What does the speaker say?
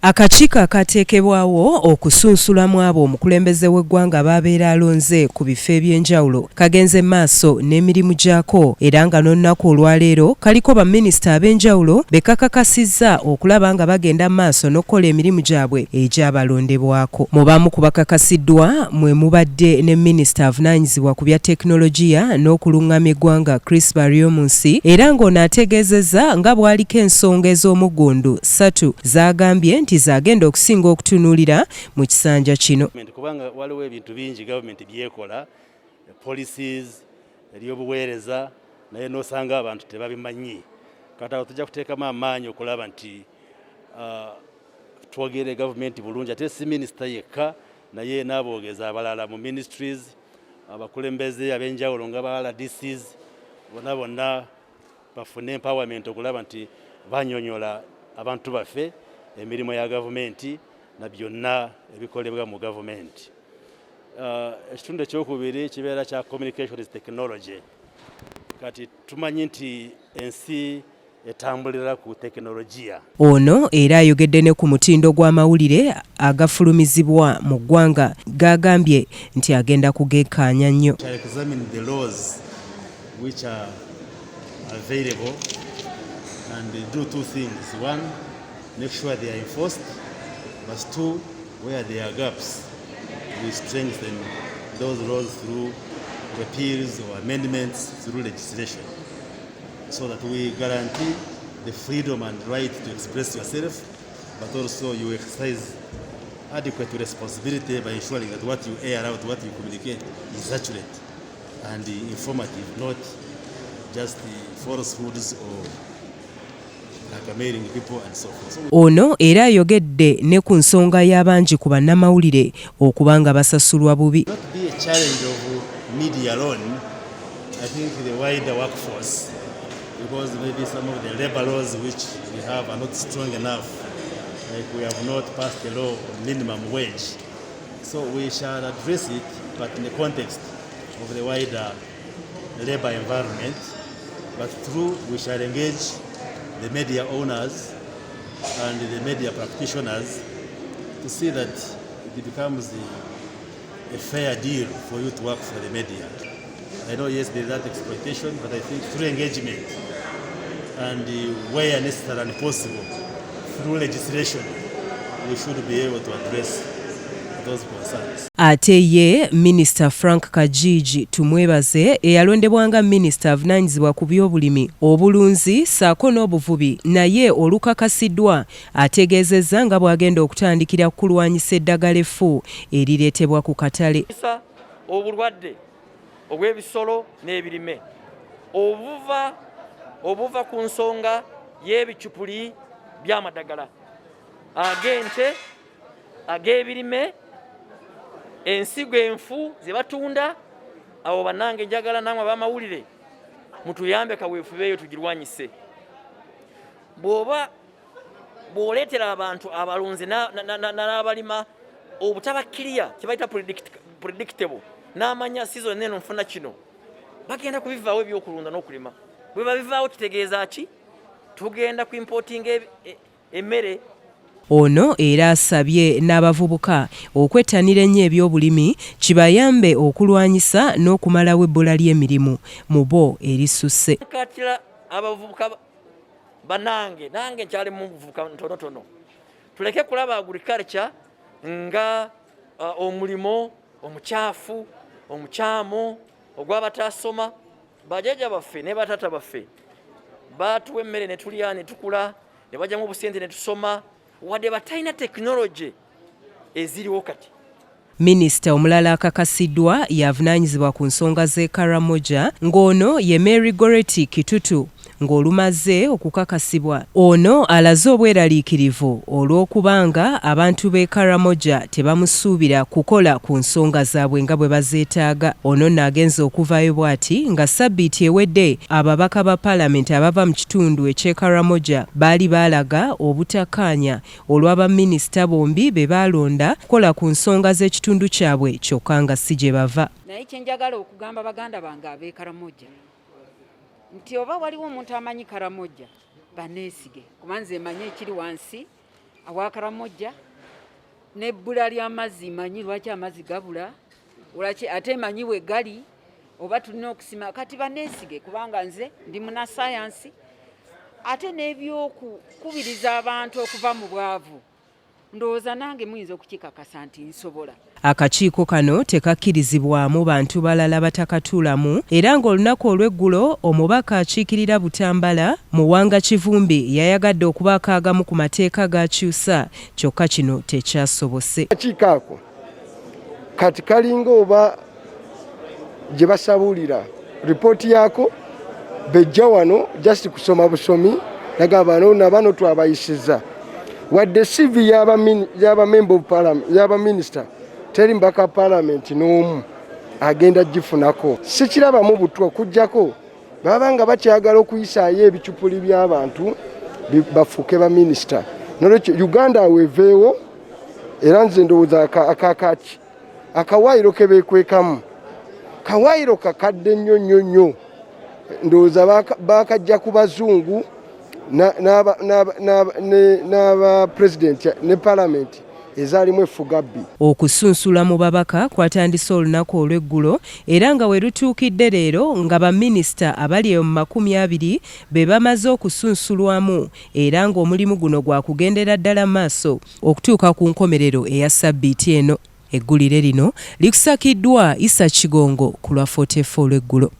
Akakiiko akateekebwawo okusunsulamu abo omukulembeze w'eggwanga babeera alonze ku bifo eby'enjawulo kagenze maaso n'emirimu gyako era nga n'olunaku olwaleero kaliko baminisita ab'enjawulo be kakakasizza okulaba nga bagenda maaso n'okukola emirimu gyabwe egyabalondebwako. Mu bamu ku bakakasiddwa mwe mubadde ne minisita avunaanyizibwa ku bya tekinologiya n'okuluŋŋamya eggwanga Chris Baryomunsi era ng'ono ategeezezza nga bw'aliko ensonga ez'omuggundu 3 z'agambye nti zagenda okusinga okutunuulira mu kisanja kino. Kubanga waliwo ebintu bingi gavumenti byekola policies ery'obuweereza naye n'osanga abantu tebabimanyi. Kati awo tujja kuteekamu amaanyi okulaba nti twogere gavumenti bulungi ate si minisita yekka naye n'aboogezi abalala mu ministries abakulembeze ab'enjawulo nga ba RDCs bonna bafune empowerment okulaba nti banyonyola abantu baffe emirimu ya gavumenti na byonna ebikolebwa mu gavumenti. Ekitundu ekyokubiri kibeera kya communications technology. Kati tumanyi nti ensi etambulira ku tekinologiya. Ono era ayogedde ne ku mutindo gw'amawulire agafulumizibwa mu ggwanga g'agambye nti agenda kugeekaanya nnyo. Examine the laws which are available and do two things. One, make sure they are enforced, but 2, where there are gaps, we strengthen those laws through repeals or amendments through legislation so that we guarantee the freedom and right to express yourself, but also you exercise adequate responsibility by ensuring that what you air out, what you communicate is accurate and informative, not just falsehoods or Ono era ayogedde ne ku nsonga y'abangi ku bannamawulire okuba nga basasulwa bubi. Not be a challenge of media alone. I think the wider workforce, because maybe some of the labor laws which we have are not strong enough. Like we have not passed a law on minimum wage. So we shall address it, but in the context of the wider labor environment. But through we shall engage the media owners and the media practitioners to see that it becomes a fair deal for you to work for the media. I know, yes, there is that exploitation, but I think through engagement and where necessary and possible, through legislation, we should be able to address those concerns. Ate ye Minisita Frank Kajiji tumwebaze eyalondebwanga minisita avunaanyizibwa ku by'obulimi obulunzi ssaako n'obuvubi naye olukakasiddwa ategeezezza nga bw'agenda okutandikira kulwanyisa eddagala effu erireetebwa ku katale. Obulwadde obw'ebisolo n'ebirime obuva ku nsonga y'ebicupuli by'amadagala ag'ente ag'ebirime ensigo enfu ze batunda abo banange njagala namwe ab'amawulire mutuyambe kaweefubeeyo tugirwanyise. Bw'oleetera abantu abalunzi n'abalima obutabakkiriya kibayita predictable n'amanya season eno nfuna kino bagenda kubivaawo ebyokulunda n'okulima. Bwe babivaawo kitegeeza ki? Tugenda ku importing emmere. Ono era asabye n'abavubuka okwettanira ennyo eby'obulimi kibayambe okulwanyisa n'okumalawo ebbula ly'emirimu mu bo erisusse. Katira abavubuka banange nange nkyali mu buvubuka ntonotono tuleke kulaba agriculture nga omulimo omukyafu omukyamu ogw'abataasoma. Bajjajja baffe ne batata baffe baatuwa emmere ne tulya ne tukula ne bajjamu obusente ne tusoma wadde batalina tekinologi eziriwo kati. Minisita omulala akakasiddwa yavunaanyizibwa ku nsonga z'e Karamoja ng'ono ye Mary Goreti Kitutu ng'olumaze okukakasibwa. Ono alaze obweraliikirivu olw'okubanga abantu b'e Karamoja tebamusuubira kukola ku nsonga zaabwe nga bwe bazeetaaga. Ono n'agenza okuvaayo bw'ati nga sabbiiti ewedde ababaka ba paalamenti abava mu kitundu eky'e Karamoja baali baalaga obutakkaanya olw'abaminisita bombi be baalonda kukola ku nsonga z'ekitundu kyabwe kyokka nga si gye bava. Naye kye njagala okugamba baganda bange ab'e Karamoja nti oba waliwo omuntu amanyi Karamoja baneesige kuba nze manye ekiri wansi awa Karamojja n'ebbula ly'amazzi manyi lwaki amazzi gabula olaki ate manyi we gali oba tulina okusima kati baneesige kubanga nze ndi muna sayansi ate n'ebyokukubiriza abantu okuva mu bwavu ndowooza nange muyinza okukikakasa nti nsobola. Akakiiko kano tekakkirizibwamu bantu balala batakatuulamu era ng'olunaku olw'eggulo omubaka akiikirira Butambala Muwanga Kivumbi yayagadde okubaako agamu ku mateeka g'akyusa kyokka kino tekyasobose. Akakiiko ako kati kalinga oba gye basabulira ripooti yaako bejja wano just kusoma busomi nagamba nabano twabayisiza wadde CV y'aba member of parliament y'aba minister teri mbaka parliament n'omu agenda gifunako sikirabamu butwa okujjako baba nga bakyagala okuyisaayo ebicupuli by'abantu bafuuke ba minister nolwekyo Uganda weeveewo era nze ndowooza akakaki akawaayiro ke beekwekamu kawaayiro kakadde nnyo ndowooza bakajja ku bazungu n'aba president ne parliament ezaalimu effugabbi. Okusunsula mu babaka kwatandise olunaku olw'eggulo era nga we lutuukidde leero nga baminisita abali mu 20 be bamaze okusunsulwamu era ng'omulimu guno gwa kugendera ddala maaso okutuuka ku nkomerero eya sabbiiti eno. Eggulire lino likusakiddwa Isa Kigongo ku lwa 44 olw'eggulo.